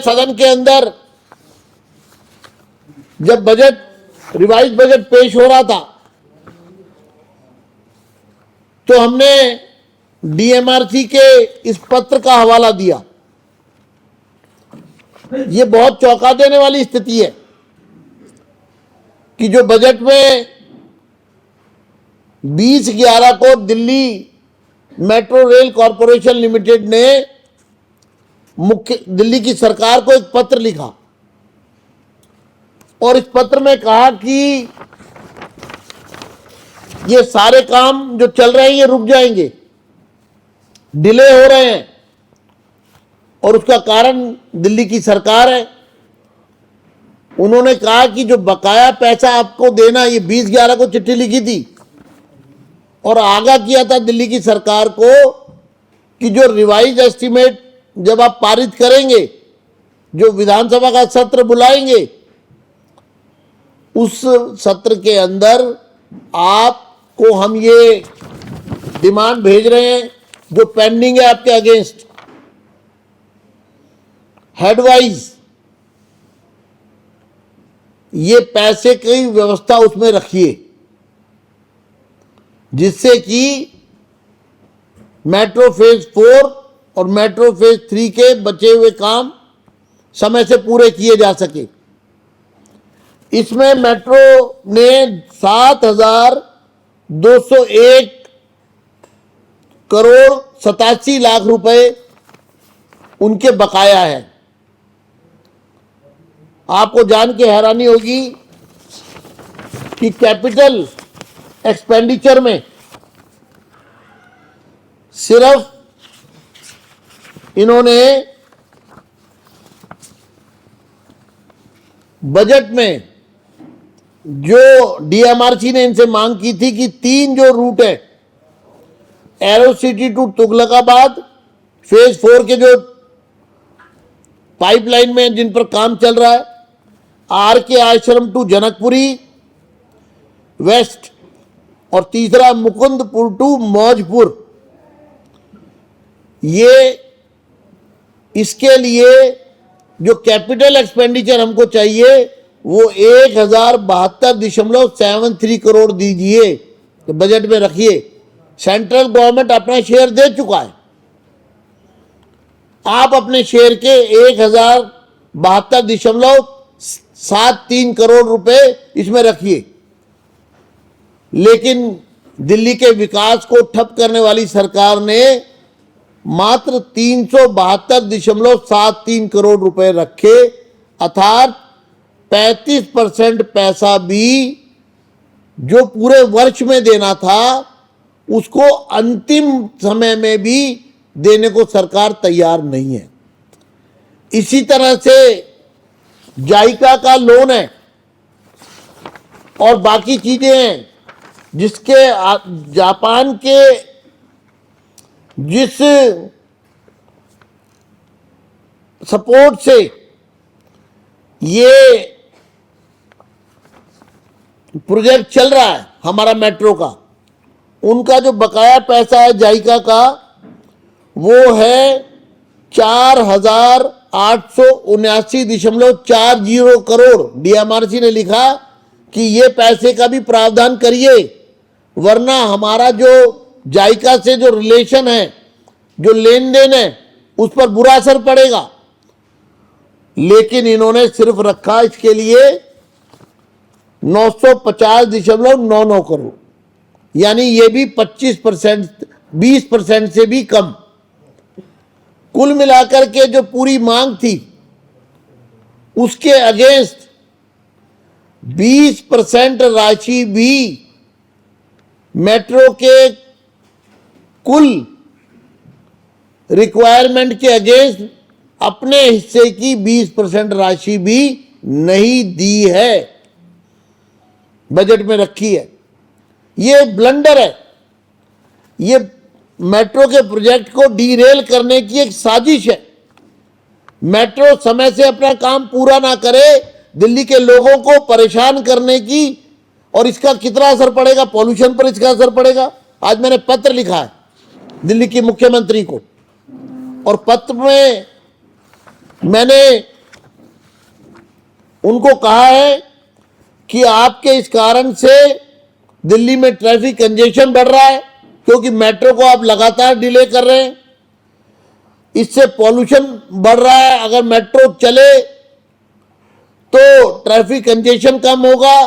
सदन के अंदर जब रिवाइज बजट पेश हो रहा था तो हमने डीएमआरसी के इस पत्र का हवाला दिया। ये बहुत चौंका देने वाली स्थिति है कि जो बजट में 20/11 को Delhi metro rail corporation limited ने दिल्ली की सरकार को एक पत्र लिखा और इस पत्र में कहा कि ये सारे काम जो चल रहे हैं ये रुक जाएंगे, डिले हो रहे हैं और उसका कारण दिल्ली की सरकार है। उन्होंने कहा कि जो बकाया पैसा आपको देना, ये 20/11 को चिट्ठी लिखी थी और आगाह किया था दिल्ली की सरकार को कि जो रिवाइज एस्टीमेट जब आप पारित करेंगे, जो विधानसभा का सत्र बुलाएंगे, उस सत्र के अंदर आपको हम ये डिमांड भेज रहे हैं जो पेंडिंग है आपके अगेंस्ट, हेडवाइज ये पैसे की व्यवस्था उसमें रखिए जिससे कि मेट्रो फेज 4 और मेट्रो फेज 3 के बचे हुए काम समय से पूरे किए जा सके। इसमें मेट्रो ने 7,201 करोड़ 87 लाख रुपए उनके बकाया है। आपको जान के हैरानी होगी कि कैपिटल एक्सपेंडिचर में सिर्फ इन्होंने बजट में जो डीएमआरसी ने इनसे मांग की थी कि 3 जो रूट है, aerocity to Tughlakabad, phase 4 के जो पाइपलाइन में जिन पर काम चल रहा है, आर के आश्रम टू जनकपुरी वेस्ट और तीसरा मुकुंदपुर टू मौजपुर, ये इसके लिए जो कैपिटल एक्सपेंडिचर हमको चाहिए वो 1072.73 करोड़ दीजिए, तो बजट में रखिए। सेंट्रल गवर्नमेंट अपना शेयर दे चुका है, आप अपने शेयर के 1072.73 करोड़ रुपए इसमें रखिए। लेकिन दिल्ली के विकास को ठप करने वाली सरकार ने मात्र 372.73 करोड़ रुपए रखे, अर्थात 35% पैसा भी जो पूरे वर्ष में देना था उसको अंतिम समय में भी देने को सरकार तैयार नहीं है। इसी तरह से जाइका का लोन है और बाकी चीजें हैं जिसके जापान के जिस सपोर्ट से ये प्रोजेक्ट चल रहा है हमारा मेट्रो का, उनका जो बकाया पैसा है जाइका का वो है 4,879.40 करोड़। डीएमआरसी ने लिखा कि ये पैसे का भी प्रावधान करिए, वरना हमारा जो जाइका से जो रिलेशन है, जो लेन देन है, उस पर बुरा असर पड़ेगा। लेकिन इन्होंने सिर्फ रखा इसके लिए 950.99 करोड़, यानी ये भी 20% से भी कम। कुल मिलाकर के जो पूरी मांग थी उसके अगेंस्ट 20% राशि भी मेट्रो के कुल रिक्वायरमेंट के अगेंस्ट अपने हिस्से की 20% राशि भी नहीं दी है, बजट में रखी है। ये ब्लंडर है, ये मेट्रो के प्रोजेक्ट को डीरेल करने की एक साजिश है। मेट्रो समय से अपना काम पूरा ना करे, दिल्ली के लोगों को परेशान करने की, और इसका कितना असर पड़ेगा, पॉल्यूशन पर इसका असर पड़ेगा। आज मैंने पत्र लिखा है दिल्ली के मुख्यमंत्री को और पत्र में मैंने उनको कहा है कि आपके इस कारण से दिल्ली में ट्रैफिक कंजेशन बढ़ रहा है, क्योंकि मेट्रो को आप लगातार डिले कर रहे हैं, इससे पॉल्यूशन बढ़ रहा है। अगर मेट्रो चले तो ट्रैफिक कंजेशन कम होगा,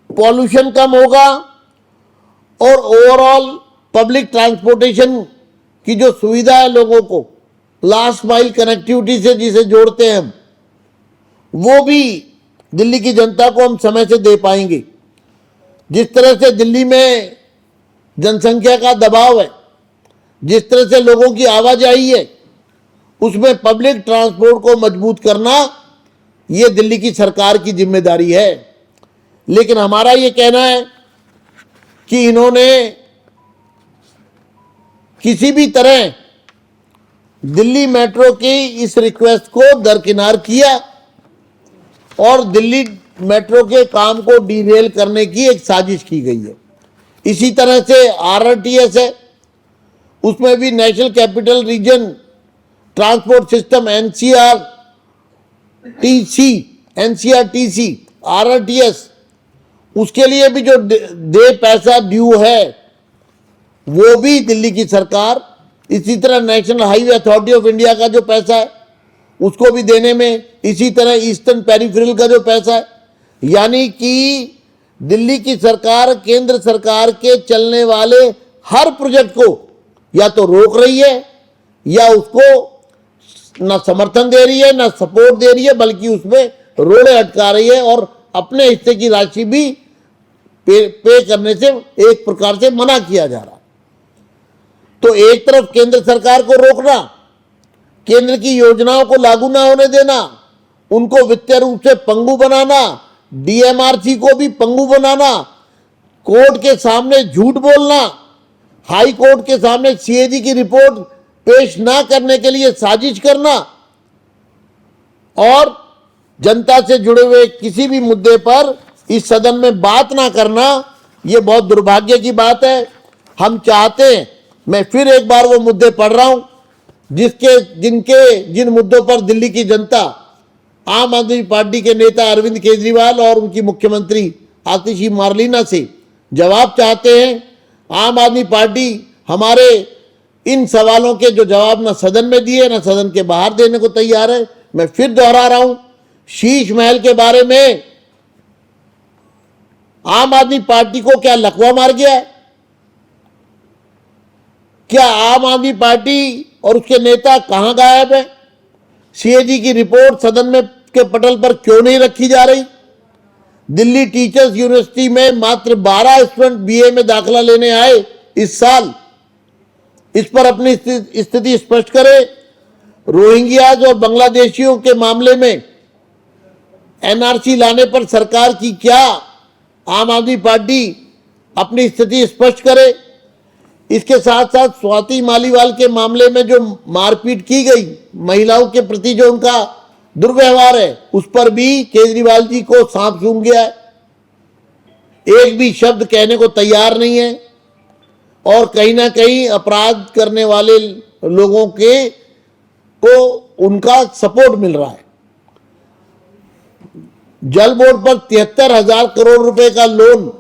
पॉल्यूशन कम होगा और ओवरऑल पब्लिक ट्रांसपोर्टेशन की जो सुविधा है लोगों को, लास्ट माइल कनेक्टिविटी से जिसे जोड़ते हैं हम, वो भी दिल्ली की जनता को हम समय से दे पाएंगे। जिस तरह से दिल्ली में जनसंख्या का दबाव है, जिस तरह से लोगों की आवाजाही है, उसमें पब्लिक ट्रांसपोर्ट को मजबूत करना ये दिल्ली की सरकार की जिम्मेदारी है। लेकिन हमारा ये कहना है कि इन्होंने किसी भी तरह दिल्ली मेट्रो की इस रिक्वेस्ट को दरकिनार किया और दिल्ली मेट्रो के काम को डीरेल करने की एक साजिश की गई है। इसी तरह से आरआरटीएस है, उसमें भी national capital region transport system NCRTC RRTS, उसके लिए भी जो दे पैसा ड्यू है वो भी दिल्ली की सरकार, इसी तरह national highway authority of India का जो पैसा है उसको भी देने में, इसी तरह ईस्टर्न पेरिफेरल का जो पैसा है, यानी कि दिल्ली की सरकार केंद्र सरकार के चलने वाले हर प्रोजेक्ट को या तो रोक रही है या उसको ना समर्थन दे रही है ना सपोर्ट दे रही है, बल्कि उसमें रोड़े अटका रही है और अपने हिस्से की राशि भी पे करने से एक प्रकार से मना किया जा रहा। तो एक तरफ केंद्र सरकार को रोकना, केंद्र की योजनाओं को लागू ना होने देना, उनको वित्तीय रूप से पंगु बनाना, डीएमआरसी को भी पंगु बनाना, कोर्ट के सामने झूठ बोलना, हाई कोर्ट के सामने सीएजी की रिपोर्ट पेश ना करने के लिए साजिश करना और जनता से जुड़े हुए किसी भी मुद्दे पर इस सदन में बात ना करना, यह बहुत दुर्भाग्य की बात है। हम चाहते हैं, मैं फिर एक बार वो मुद्दे पढ़ रहा हूं जिन मुद्दों पर दिल्ली की जनता आम आदमी पार्टी के नेता अरविंद केजरीवाल और उनकी मुख्यमंत्री आतिशी मार्लेना से जवाब चाहते हैं। आम आदमी पार्टी हमारे इन सवालों के जो जवाब न सदन में दिए न सदन के बाहर देने को तैयार है। मैं फिर दोहरा रहा हूं, शीश महल के बारे में आम आदमी पार्टी को क्या लकवा मार गया है? क्या आम आदमी पार्टी और उसके नेता कहां गायब है? सीएजी की रिपोर्ट सदन में के पटल पर क्यों नहीं रखी जा रही? दिल्ली टीचर्स यूनिवर्सिटी में मात्र 12 स्टूडेंट बीए में दाखिला लेने आए इस साल, इस पर अपनी स्थिति स्पष्ट करे। रोहिंग्याज और बांग्लादेशियों के मामले में एनआरसी लाने पर सरकार की क्या आम आदमी पार्टी अपनी स्थिति स्पष्ट करे। इसके साथ साथ स्वाति मालीवाल के मामले में जो मारपीट की गई, महिलाओं के प्रति जो उनका दुर्व्यवहार है, उस पर भी केजरीवाल जी को सांप सूंघ गया है। एक भी शब्द कहने को तैयार नहीं है और कहीं ना कहीं अपराध करने वाले लोगों को उनका सपोर्ट मिल रहा है। जल बोर्ड पर 73,000 करोड़ रुपए का लोन,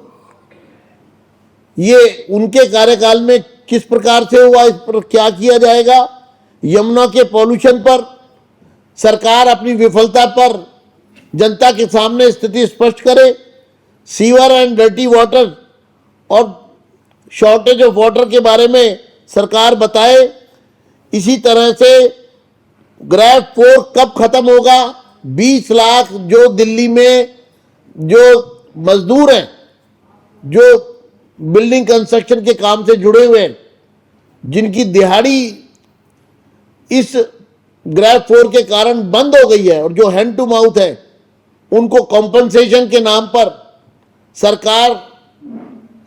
ये उनके कार्यकाल में किस प्रकार से हुआ, इस पर क्या किया जाएगा? यमुना के पॉल्यूशन पर सरकार अपनी विफलता पर जनता के सामने स्थिति स्पष्ट करे। सीवर एंड डर्टी वाटर और शॉर्टेज ऑफ वाटर के बारे में सरकार बताए। इसी तरह से ग्रैफ 4 कब खत्म होगा? 20 लाख जो दिल्ली में जो मजदूर हैं, जो बिल्डिंग कंस्ट्रक्शन के काम से जुड़े हुए हैं, जिनकी दिहाड़ी इस ग्रैफ 4 के कारण बंद हो गई है और जो हैंड टू माउथ है, उनको कॉम्पनसेशन के नाम पर सरकार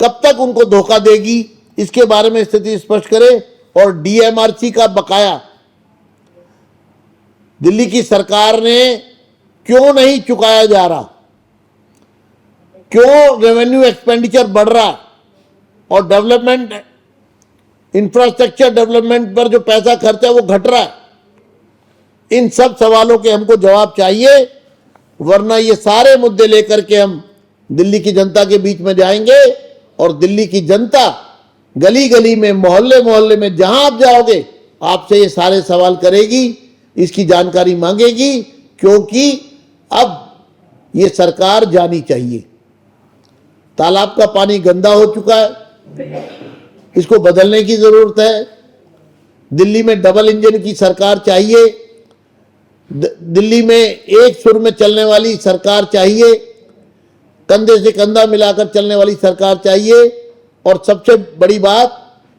कब तक उनको धोखा देगी, इसके बारे में स्थिति स्पष्ट करे। और डीएमआरसी का बकाया दिल्ली की सरकार ने क्यों नहीं चुकाया जा रहा? क्यों रेवेन्यू एक्सपेंडिचर बढ़ रहा है और डेवलपमेंट, इंफ्रास्ट्रक्चर डेवलपमेंट पर जो पैसा खर्च है वो घट रहा है? इन सब सवालों के हमको जवाब चाहिए वरना ये सारे मुद्दे लेकर के हम दिल्ली की जनता के बीच में जाएंगे और दिल्ली की जनता गली गली में, मोहल्ले मोहल्ले में जहां आप जाओगे आपसे ये सारे सवाल करेगी, इसकी जानकारी मांगेगी, क्योंकि अब ये सरकार जानी चाहिए। तालाब का पानी गंदा हो चुका है, इसको बदलने की जरूरत है। दिल्ली में डबल इंजन की सरकार चाहिए, दिल्ली में एक सुर में चलने वाली सरकार चाहिए, कंधे से कंधा मिलाकर चलने वाली सरकार चाहिए। और सबसे बड़ी बात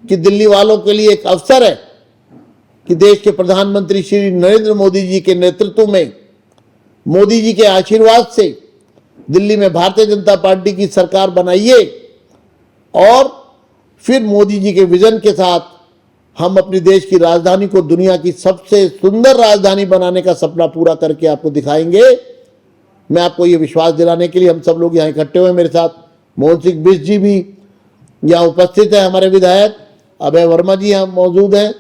कि दिल्ली वालों के लिए एक अवसर है कि देश के प्रधानमंत्री श्री नरेंद्र मोदी जी के नेतृत्व में, मोदी जी के आशीर्वाद से दिल्ली में भारतीय जनता पार्टी की सरकार बनाइए और फिर मोदी जी के विजन के साथ हम अपने देश की राजधानी को दुनिया की सबसे सुंदर राजधानी बनाने का सपना पूरा करके आपको दिखाएंगे। मैं आपको ये विश्वास दिलाने के लिए हम सब लोग यहाँ इकट्ठे हुए, मेरे साथ मोहन सिंह बिष्ट जी भी यहाँ उपस्थित है, हमारे विधायक अभय वर्मा जी यहाँ मौजूद हैं,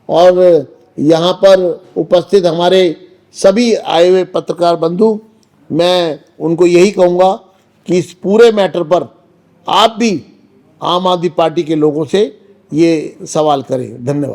और यहाँ पर उपस्थित हमारे सभी आए हुए पत्रकार बंधु। मैं उनको यही कहूँगा कि इस पूरे मैटर पर आप भी आम आदमी पार्टी के लोगों से ये सवाल करें। धन्यवाद।